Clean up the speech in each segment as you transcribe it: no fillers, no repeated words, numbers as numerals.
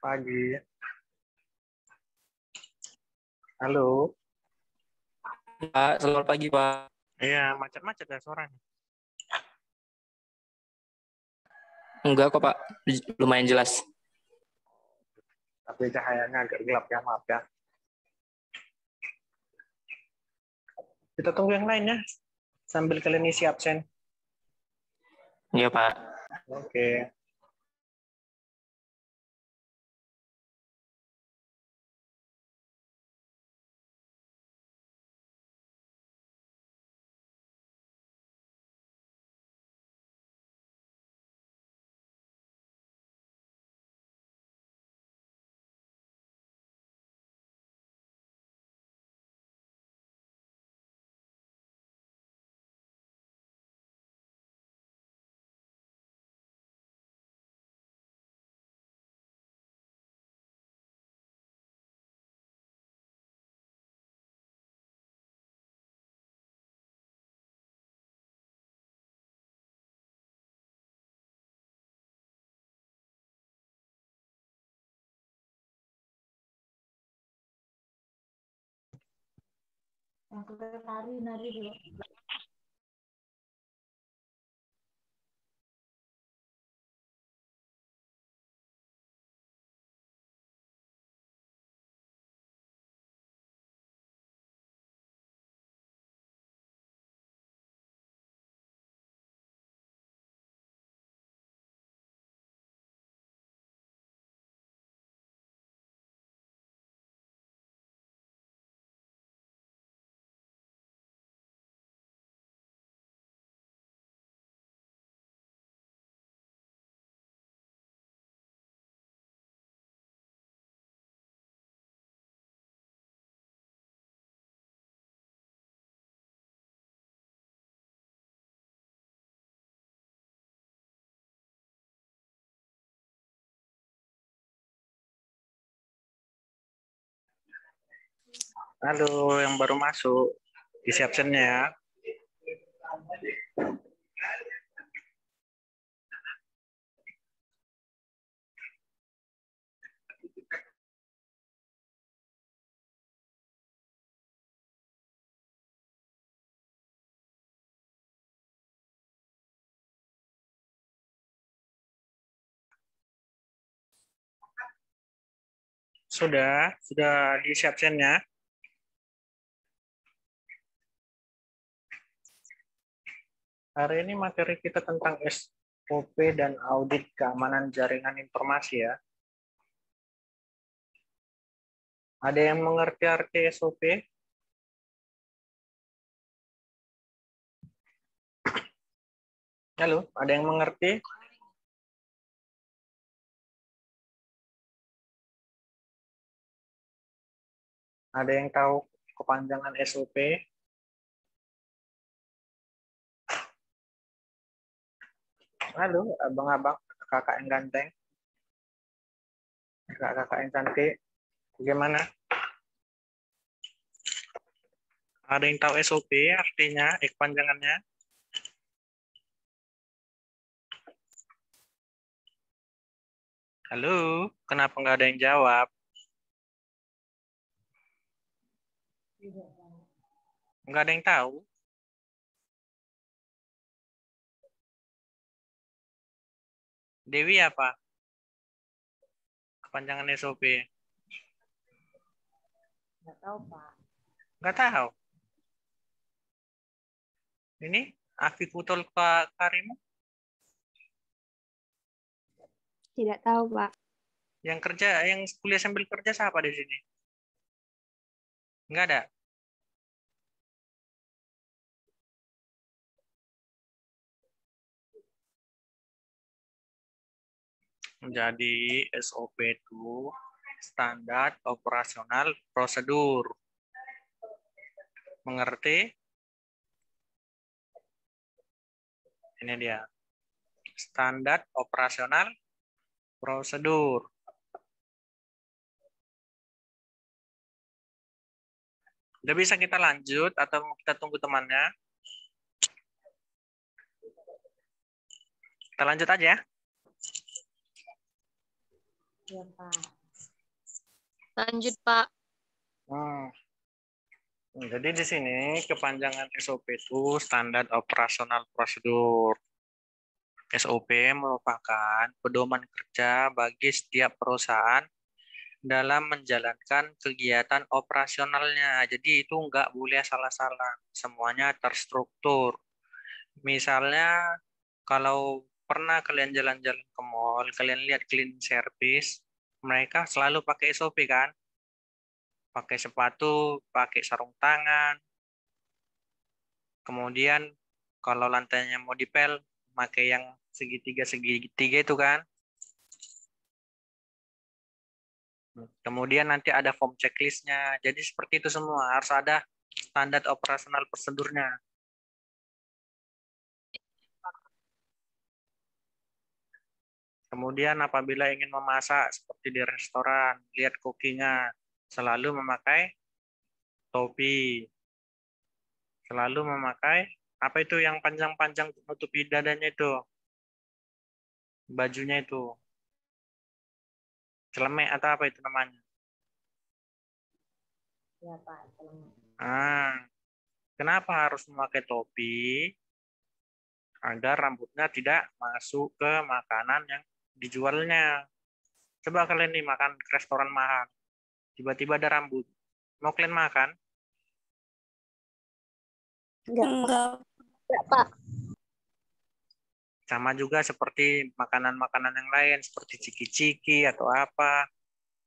Pagi. Halo. Pak, selamat pagi, Pak. Iya, macet-macet ya suaranya. Enggak kok, Pak. Lumayan jelas. Tapi cahayanya agak gelap ya, maaf ya. Kita tunggu yang lainnya sambil kalian isi absen. Iya, Pak. Oke. Nari dulu. Halo, yang baru masuk. Isi absennya ya. Sudah diisi absennya. Hari ini materi kita tentang SOP dan audit keamanan jaringan informasi ya. Ada yang mengerti arti SOP? Halo, ada yang mengerti? Ada yang tahu kepanjangan SOP? Halo, abang-abang, kakak yang ganteng, kakak yang cantik, bagaimana? Ada yang tahu SOP artinya, kepanjangannya? Halo, kenapa nggak ada yang jawab? Nggak ada yang tahu? Dewi apa? Kepanjangan SOP? Nggak tahu, Pak. Nggak tahu. Ini Afifutul Karimu Tidak tahu, Pak. yang kerja, yang kuliah sambil kerja siapa di sini? Nggak ada. Jadi SOP itu standar operasional prosedur. Mengerti? Ini dia. Standar operasional prosedur. Udah bisa kita lanjut atau kita tunggu temannya? Kita lanjut aja ya. Ya, Pak. Lanjut, Pak. Jadi di sini kepanjangan SOP itu standar operasional prosedur. SOP merupakan pedoman kerja bagi setiap perusahaan dalam menjalankan kegiatan operasionalnya. Jadi itu nggak boleh salah-salah. Semuanya terstruktur. Misalnya kalau pernah kalian jalan-jalan ke mall, kalian lihat clean service, mereka selalu pakai SOP kan? Pakai sepatu, pakai sarung tangan. Kemudian kalau lantainya mau dipel, pakai yang segitiga itu kan. Kemudian nanti ada form checklistnya. Jadi seperti itu semua. Harus ada standar operasional prosedurnya. Kemudian apabila ingin memasak seperti di restoran, lihat cookingnya, selalu memakai topi. Selalu memakai, apa itu yang panjang-panjang menutupi dadanya itu? Bajunya itu. Celemek atau apa itu namanya? Ya, Pak. Celemek. Kenapa harus memakai topi? Agar rambutnya tidak masuk ke makanan yang dijualnya. Coba kalian nih makan ke restoran mahal. Tiba-tiba ada rambut. Mau kalian makan? Enggak, Pak. Sama juga seperti makanan-makanan yang lain, seperti ciki-ciki atau apa.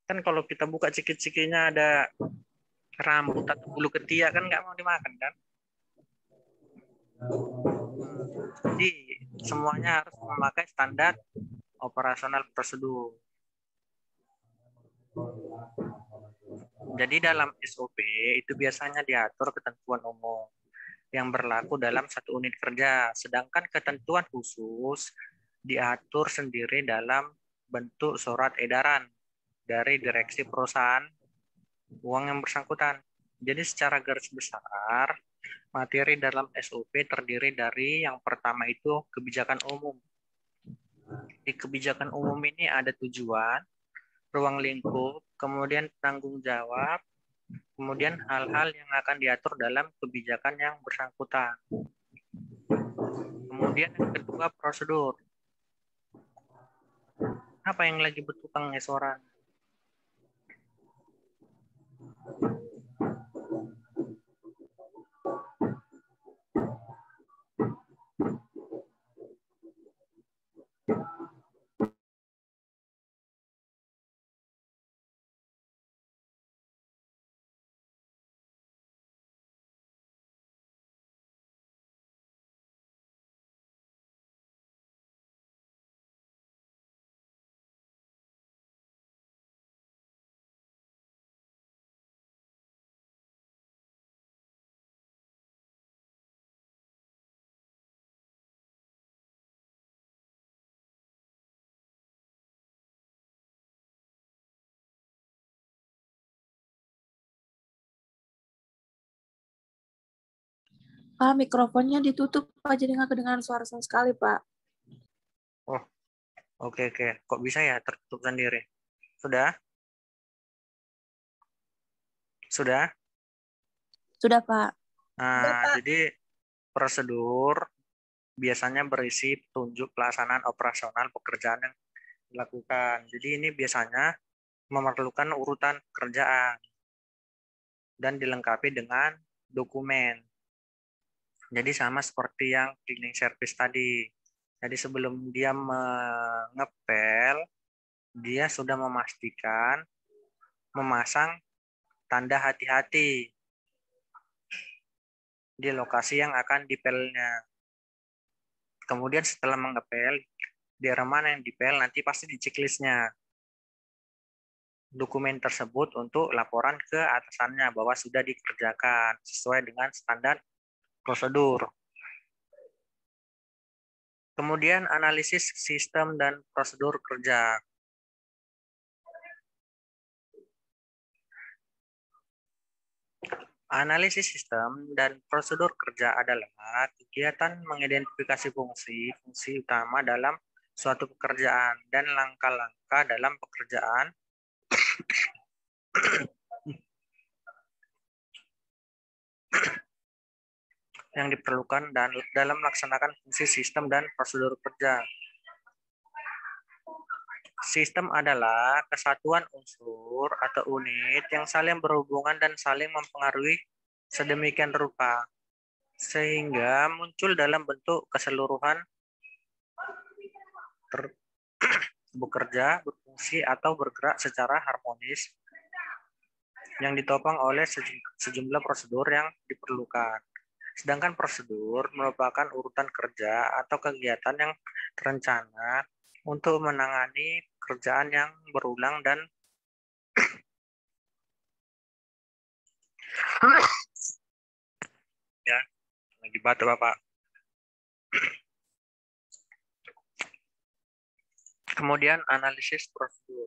Kan kalau kita buka ciki-cikinya ada rambut atau bulu ketiak kan nggak mau dimakan kan? Jadi semuanya harus memakai standar operasional prosedur. Jadi dalam SOP itu biasanya diatur ketentuan umum yang berlaku dalam satu unit kerja, sedangkan ketentuan khusus diatur sendiri dalam bentuk surat edaran dari direksi perusahaan uang yang bersangkutan. Jadi secara garis besar, materi dalam SOP terdiri dari yang pertama itu kebijakan umum. Di kebijakan umum ini ada tujuan, ruang lingkup, kemudian tanggung jawab, kemudian hal-hal yang akan diatur dalam kebijakan yang bersangkutan. Kemudian yang kedua prosedur. Apa yang lagi bertukang ya suara? Pak, mikrofonnya ditutup, Pak, jadi nggak kedengaran suara sama sekali, Pak. Oh, oke. Kok bisa ya tertutup sendiri? Sudah? Sudah? Sudah, Pak. Nah, jadi prosedur biasanya berisi petunjuk pelaksanaan operasional pekerjaan yang dilakukan. Jadi ini biasanya memerlukan urutan pekerjaan dan dilengkapi dengan dokumen. Jadi sama seperti yang cleaning service tadi. Jadi sebelum dia mengepel, dia sudah memastikan memasang tanda hati-hati di lokasi yang akan dipelnya. Kemudian setelah mengepel, daerah mana yang dipel nanti pasti di checklistnya. Dokumen tersebut untuk laporan ke atasannya bahwa sudah dikerjakan sesuai dengan standar prosedur. Kemudian analisis sistem dan prosedur kerja. Analisis sistem dan prosedur kerja adalah kegiatan mengidentifikasi fungsi utama dalam suatu pekerjaan dan langkah-langkah langkah dalam pekerjaan yang diperlukan dan dalam melaksanakan fungsi sistem dan prosedur kerja. Sistem adalah kesatuan unsur atau unit yang saling berhubungan dan saling mempengaruhi sedemikian rupa sehingga muncul dalam bentuk keseluruhan bekerja, berfungsi, atau bergerak secara harmonis yang ditopang oleh sejumlah prosedur yang diperlukan. Sedangkan prosedur merupakan urutan kerja atau kegiatan yang terencana untuk menangani pekerjaan yang berulang dan ya, lagi batuk Bapak. Kemudian analisis prosedur.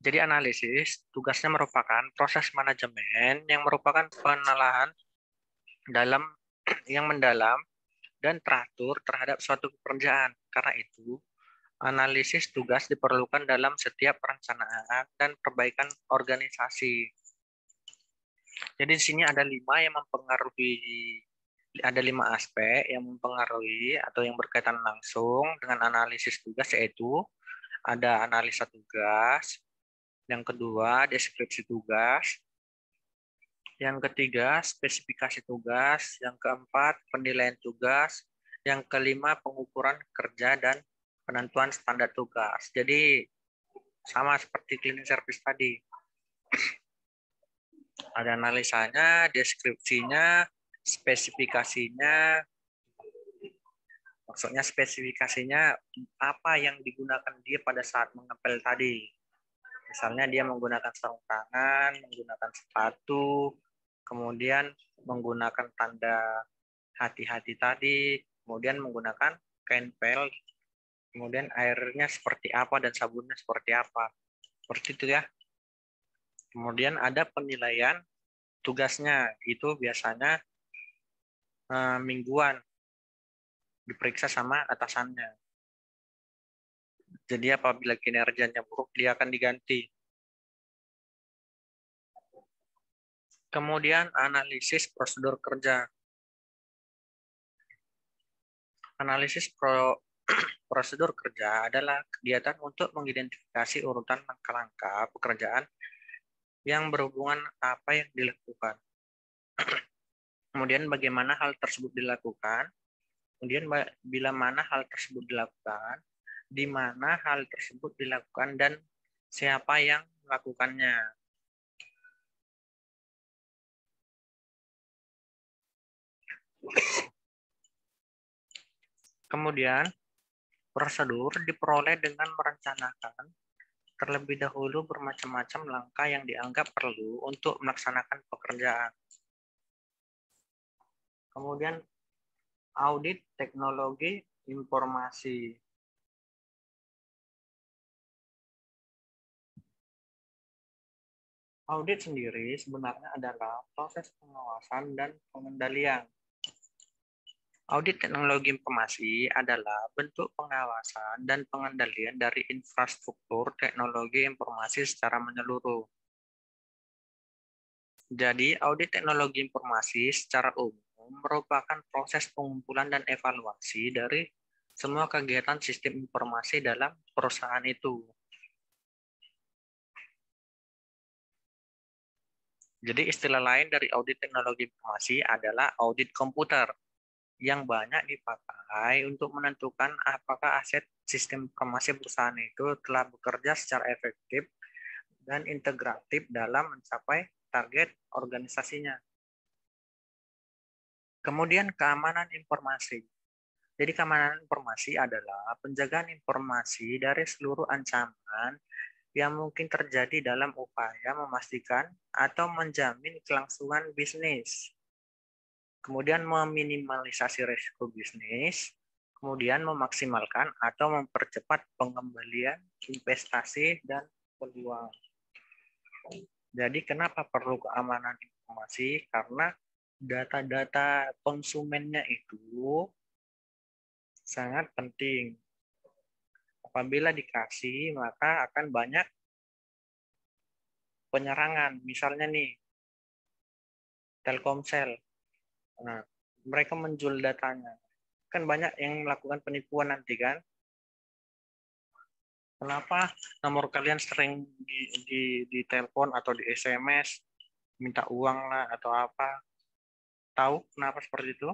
Jadi analisis tugasnya merupakan proses manajemen yang merupakan penelaahan yang mendalam dan teratur terhadap suatu pekerjaan. Karena itu, analisis tugas diperlukan dalam setiap perencanaan dan perbaikan organisasi. Jadi di sini ada 5 aspek yang mempengaruhi atau yang berkaitan langsung dengan analisis tugas, yaitu ada analisa tugas, yang kedua deskripsi tugas, yang ketiga spesifikasi tugas, yang keempat penilaian tugas, yang kelima pengukuran kerja dan penentuan standar tugas. Jadi sama seperti cleaning service tadi. Ada analisanya, deskripsinya, spesifikasinya. Maksudnya spesifikasinya apa yang digunakan dia pada saat mengepel tadi. Misalnya dia menggunakan sarung tangan, menggunakan sepatu, kemudian menggunakan tanda hati-hati tadi, kemudian menggunakan kain pel, kemudian airnya seperti apa dan sabunnya seperti apa. Seperti itu ya. Kemudian ada penilaian tugasnya, itu biasanya mingguan, diperiksa sama atasannya. Jadi apabila kinerjanya buruk, dia akan diganti. Kemudian analisis prosedur kerja. Analisis prosedur kerja adalah kegiatan untuk mengidentifikasi urutan langkah-langkah pekerjaan yang berhubungan apa yang dilakukan. Kemudian bagaimana hal tersebut dilakukan. Kemudian bila mana hal tersebut dilakukan, di mana hal tersebut dilakukan, dan siapa yang melakukannya. Kemudian, prosedur diperoleh dengan merencanakan terlebih dahulu bermacam-macam langkah yang dianggap perlu untuk melaksanakan pekerjaan. Kemudian, audit teknologi informasi. Audit sendiri sebenarnya adalah proses pengawasan dan pengendalian. Audit teknologi informasi adalah bentuk pengawasan dan pengendalian dari infrastruktur teknologi informasi secara menyeluruh. Jadi, audit teknologi informasi secara umum merupakan proses pengumpulan dan evaluasi dari semua kegiatan sistem informasi dalam perusahaan itu. Jadi istilah lain dari audit teknologi informasi adalah audit komputer yang banyak dipakai untuk menentukan apakah aset sistem informasi perusahaan itu telah bekerja secara efektif dan integratif dalam mencapai target organisasinya. Kemudian keamanan informasi. Jadi keamanan informasi adalah penjagaan informasi dari seluruh ancaman yang mungkin terjadi dalam upaya memastikan atau menjamin kelangsungan bisnis. Kemudian meminimalisasi risiko bisnis, kemudian memaksimalkan atau mempercepat pengembalian investasi dan peluang. Jadi kenapa perlu keamanan informasi? Karena data-data konsumennya itu sangat penting. Apabila dikasih, maka akan banyak penyerangan. Misalnya nih, Telkomsel. Nah, mereka menjual datanya. Kan banyak yang melakukan penipuan nanti kan. Kenapa nomor kalian sering di telepon atau di SMS, minta uang lah atau apa? Tahu kenapa seperti itu?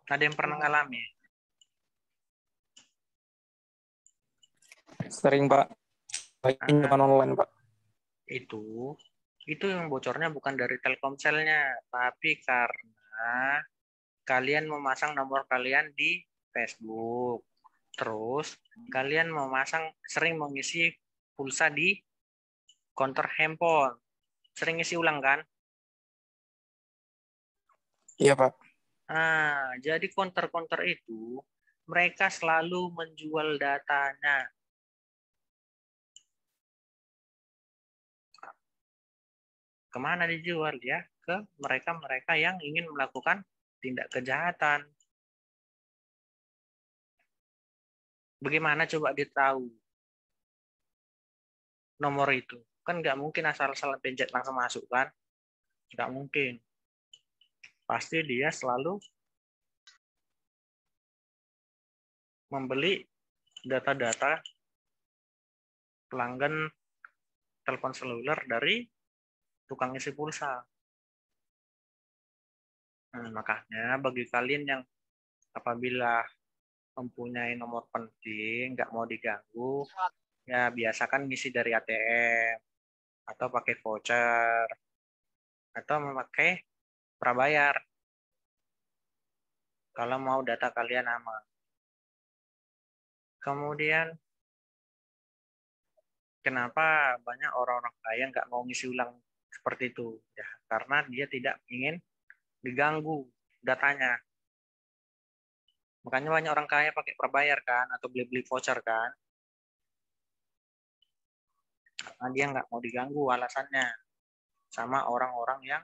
Ada yang pernah ngalami? Sering, Pak. Pinjaman online, Pak. Itu yang bocornya bukan dari Telkomselnya, tapi karena kalian memasang nomor kalian di Facebook. Terus kalian sering mengisi pulsa di konter handphone. Sering isi ulang kan? Iya, Pak. Nah, jadi konter-konter itu mereka selalu menjual datanya. Kemana dijual ya? Ke mereka-mereka yang ingin melakukan tindak kejahatan. Bagaimana coba ditahu nomor itu? Kan nggak mungkin asal-asalan pencet langsung masuk kan? Nggak mungkin. Pasti dia selalu membeli data-data pelanggan telepon seluler dari tukang isi pulsa. Nah, makanya bagi kalian yang apabila mempunyai nomor penting, nggak mau diganggu, ya biasakan ngisi dari ATM, atau pakai voucher, atau memakai prabayar, kalau mau data kalian aman. Kemudian, kenapa banyak orang-orang kaya nggak mau ngisi ulang seperti itu? Ya, karena dia tidak ingin diganggu datanya. Makanya banyak orang kaya pakai prabayar kan, atau beli-beli voucher kan. Karena dia nggak mau diganggu alasannya sama orang-orang yang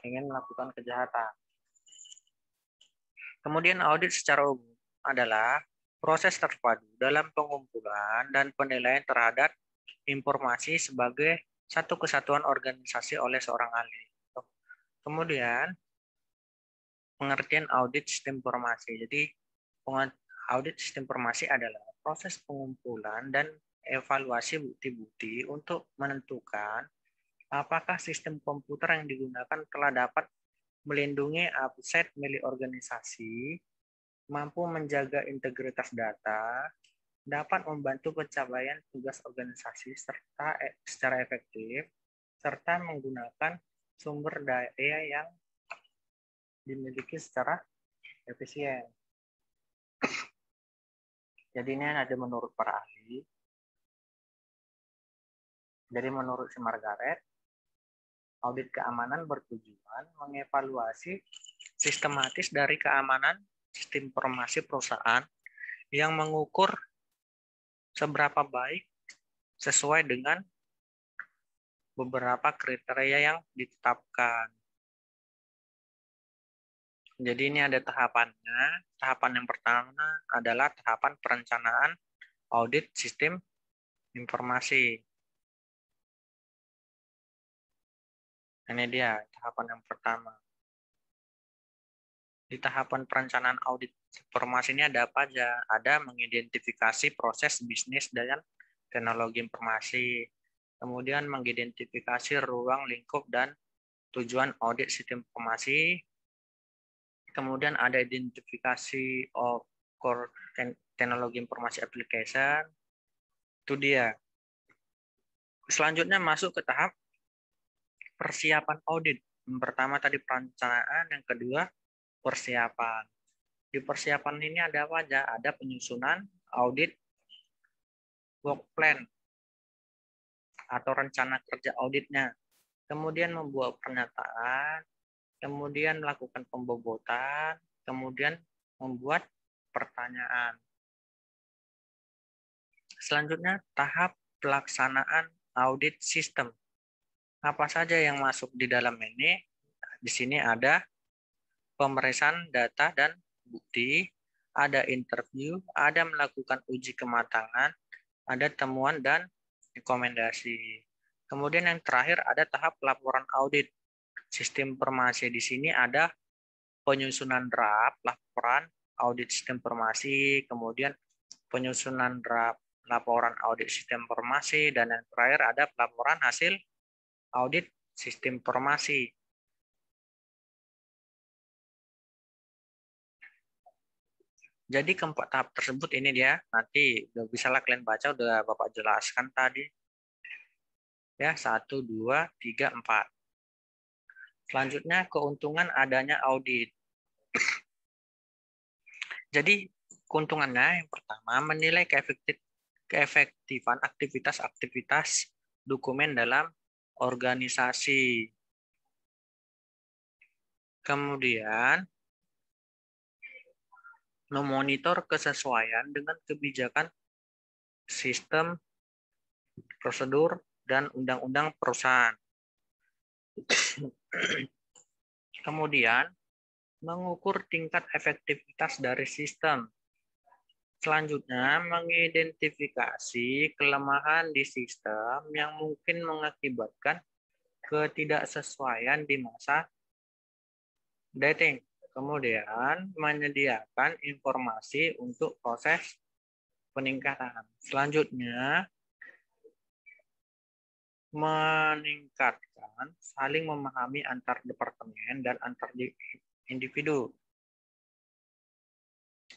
ingin melakukan kejahatan. Kemudian audit secara umum adalah proses terpadu dalam pengumpulan dan penilaian terhadap informasi sebagai satu kesatuan organisasi oleh seorang ahli. Kemudian pengertian audit sistem informasi. Jadi audit sistem informasi adalah proses pengumpulan dan evaluasi bukti-bukti untuk menentukan apakah sistem komputer yang digunakan telah dapat melindungi aset milik organisasi, mampu menjaga integritas data, dapat membantu pencapaian tugas organisasi secara efektif, serta menggunakan sumber daya yang dimiliki secara efisien. Jadi ini ada menurut para ahli. Jadi menurut si Margaret, audit keamanan bertujuan mengevaluasi sistematis dari keamanan sistem informasi perusahaan yang mengukur seberapa baik sesuai dengan beberapa kriteria yang ditetapkan. Jadi ini ada tahapannya. Tahapan yang pertama adalah tahapan perencanaan audit sistem informasi. Ini dia tahapan yang pertama. Di tahapan perencanaan audit informasi ini ada apa aja? Ada mengidentifikasi proses bisnis dan teknologi informasi. Kemudian mengidentifikasi ruang lingkup dan tujuan audit sistem informasi. Kemudian ada identifikasi core teknologi informasi application. Itu dia. Selanjutnya masuk ke tahap persiapan audit. Yang pertama tadi perencanaan, yang kedua persiapan. Di persiapan ini ada apa aja? Ada penyusunan audit work plan atau rencana kerja auditnya. Kemudian membuat pernyataan, kemudian melakukan pembobotan, kemudian membuat pertanyaan. Selanjutnya tahap pelaksanaan audit sistem Apa saja yang masuk di dalam ini? Di sini ada pemeriksaan data dan bukti, ada interview, ada melakukan uji kematangan, ada temuan dan rekomendasi. Kemudian yang terakhir ada tahap laporan audit. Sistem informasi di sini ada penyusunan draft laporan audit sistem informasi, kemudian penyusunan draft laporan audit sistem informasi, dan yang terakhir ada pelaporan hasil audit sistem informasi. Jadi keempat tahap tersebut ini dia, nanti udah bisa lah kalian baca, udah Bapak jelaskan tadi. Ya, 1, 2, 3, 4. Selanjutnya keuntungan adanya audit. Jadi keuntungannya yang pertama menilai keefektifan aktivitas-aktivitas dokumen dalam organisasi. Kemudian memonitor kesesuaian dengan kebijakan sistem, prosedur, dan undang-undang perusahaan. Kemudian mengukur tingkat efektivitas dari sistem. Selanjutnya, mengidentifikasi kelemahan di sistem yang mungkin mengakibatkan ketidaksesuaian di masa dating. Kemudian, menyediakan informasi untuk proses peningkatan. Selanjutnya, meningkatkan saling memahami antar departemen dan antar individu.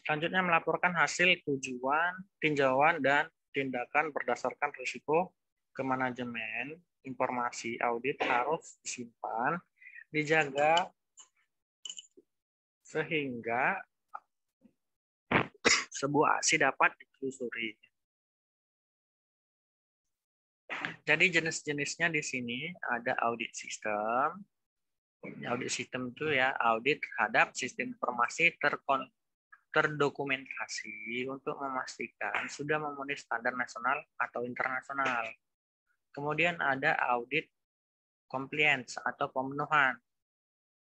Selanjutnya, melaporkan hasil tujuan, tinjauan, dan tindakan berdasarkan risiko ke manajemen. Informasi audit harus disimpan, dijaga, sehingga sebuah aksi dapat ditelusuri. Jadi jenis-jenisnya di sini ada audit sistem. Audit sistem itu ya audit terhadap sistem informasi terdokumentasi untuk memastikan sudah memenuhi standar nasional atau internasional. Kemudian ada audit compliance atau pemenuhan.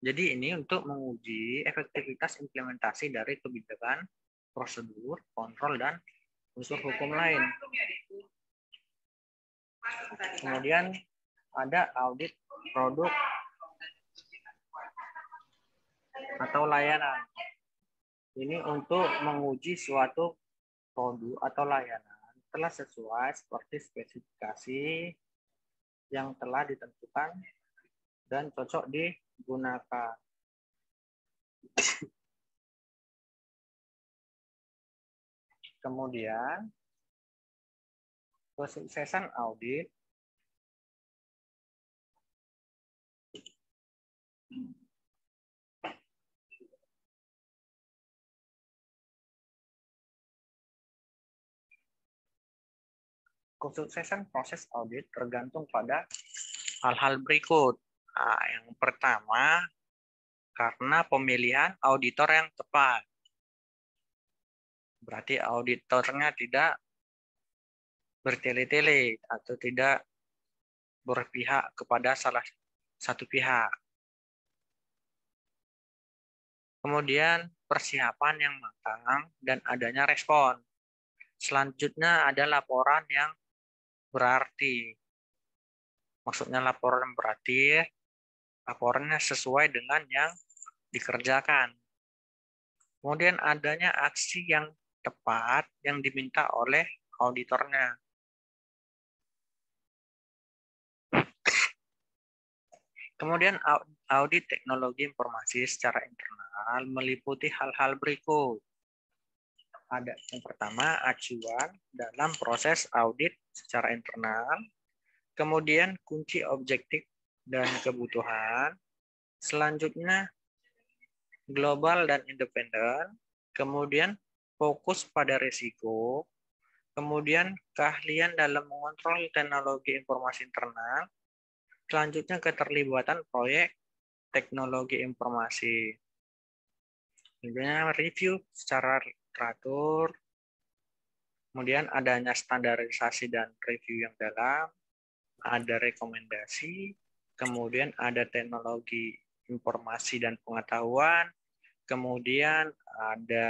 Jadi ini untuk menguji efektivitas implementasi dari kebijakan, prosedur, kontrol, dan unsur hukum lain. Kemudian ada audit produk atau layanan. Ini untuk menguji suatu produk atau layanan telah sesuai seperti spesifikasi yang telah ditentukan dan cocok digunakan. Kemudian kesuksesan audit kesuksesan proses audit tergantung pada hal-hal berikut. Nah, yang pertama, karena pemilihan auditor yang tepat. Berarti auditornya tidak bertele-tele atau tidak berpihak kepada salah satu pihak. Kemudian persiapan yang matang dan adanya respon. Selanjutnya ada laporan yang berarti. Maksudnya laporan berarti laporannya sesuai dengan yang dikerjakan. Kemudian adanya aksi yang tepat yang diminta oleh auditornya. Kemudian audit teknologi informasi secara internal meliputi hal-hal berikut. Ada yang pertama, acuan dalam proses audit secara internal. Kemudian kunci objektif dan kebutuhan. Selanjutnya, global dan independen. Kemudian fokus pada risiko. Kemudian keahlian dalam mengontrol teknologi informasi internal. Selanjutnya keterlibatan proyek teknologi informasi. Selanjutnya review secara teratur. Kemudian adanya standarisasi dan review yang dalam. Ada rekomendasi, kemudian ada teknologi informasi dan pengetahuan, kemudian ada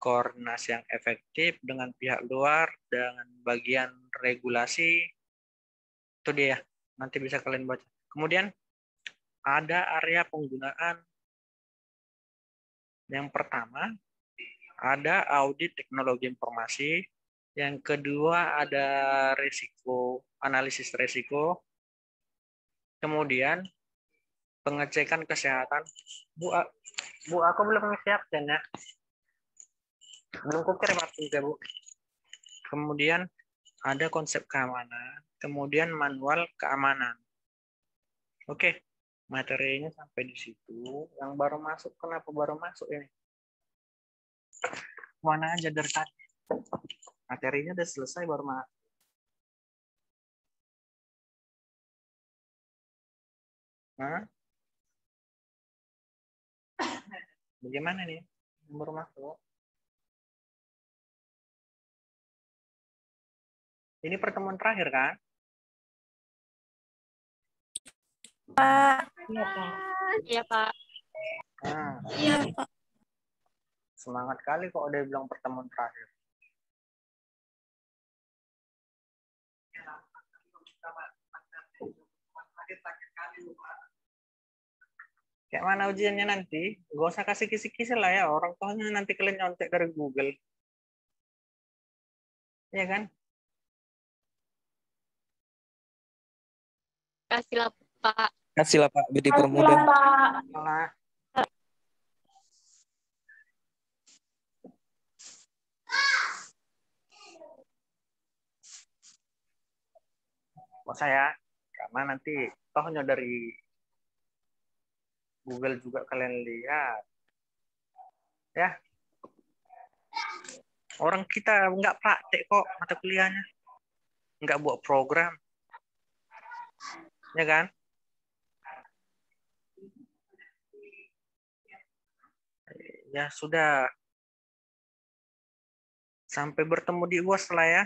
koordinasi yang efektif dengan pihak luar, dengan bagian regulasi, itu dia, nanti bisa kalian baca. Kemudian ada area penggunaan. Yang pertama, ada audit teknologi informasi. Yang kedua, ada risiko, analisis risiko. Kemudian, pengecekan kesehatan. Bu, aku belum siapkan ya. Belum kukirim ya, Bu. Kemudian, ada konsep keamanan. Kemudian, manual keamanan. Oke, materinya sampai di situ. Yang baru masuk, kenapa baru masuk ini? Mana aja dari tadi. Materinya udah selesai baru masuk. Hah? Bagaimana nih? Baru masuk. Ini pertemuan terakhir kan? Pak. Iya, Pak. Iya, Pak. Nah, Iya, Pak. semangat kali kok udah bilang pertemuan terakhir. Kayak mana ujiannya nanti? Gak usah kasih kisi-kisi lah ya. Orang tuanya nanti kalian nyontek dari Google. Iya kan? Kasihlah, Pak. Kasihlah Pak, biar dipermudah. Malah. Kok saya? Karena nanti tohnya dari Google juga kalian lihat. Ya. Orang kita nggak praktek kok mata kuliahnya. Nggak buat program. Ya kan? Ya sudah. Sampai bertemu di UAS lah ya.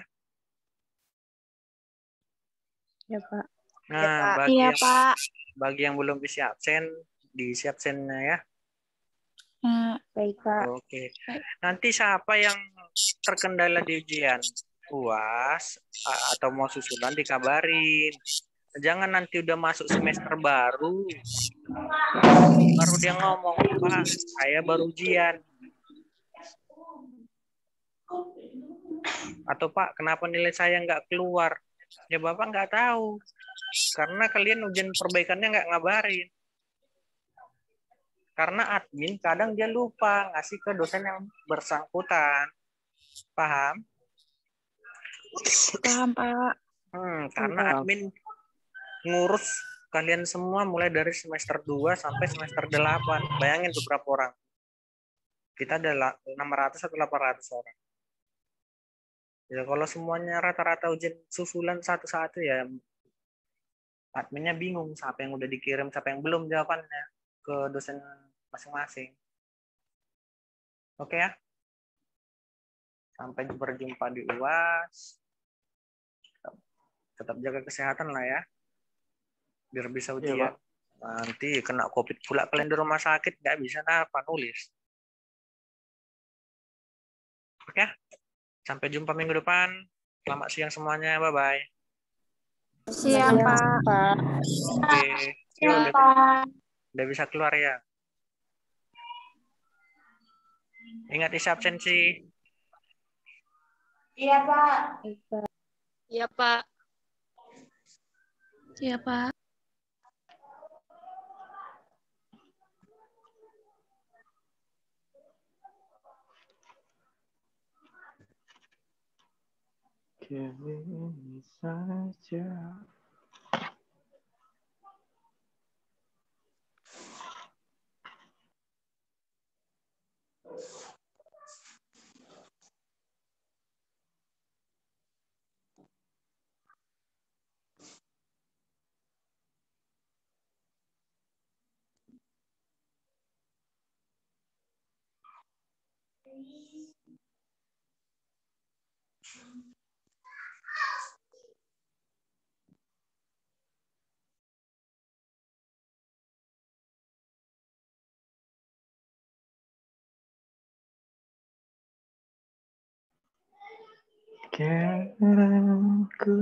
Ya, Pak. Nah, Iya, Pak. bagi yang belum bisa absen, diisi absennya ya. Baik, Pak. Oke. Nanti siapa yang terkendala di ujian? UAS atau mau susulan dikabarin. Jangan nanti udah masuk semester baru dia ngomong, Pak, saya baru ujian. Atau Pak, kenapa nilai saya nggak keluar? Ya Bapak nggak tahu. Karena kalian ujian perbaikannya nggak ngabarin. Karena admin kadang dia lupa ngasih ke dosen yang bersangkutan. Paham? Paham, Pak. Karena admin ngurus kalian semua mulai dari semester 2 sampai semester 8. Bayangin tuh berapa orang. Kita ada 600 atau 800 orang. Ya kalau semuanya rata-rata ujian susulan satu-satu ya adminnya bingung siapa yang udah dikirim, siapa yang belum jawabannya ke dosen masing-masing. Oke ya? Sampai berjumpa di UAS. Tetap jaga kesehatan lah ya. Biar bisa ujian. Ya, nanti kena COVID pula kalian di rumah sakit, nggak bisa apa nulis. Oke ya? Sampai jumpa minggu depan. Selamat siang semuanya. Bye-bye. Siap, Pak. Oke. Yuk, udah bisa keluar ya. Ingat isi absensi. Iya, Pak. Iya, Pak. Iya, Pak. Kini saja. Karena ku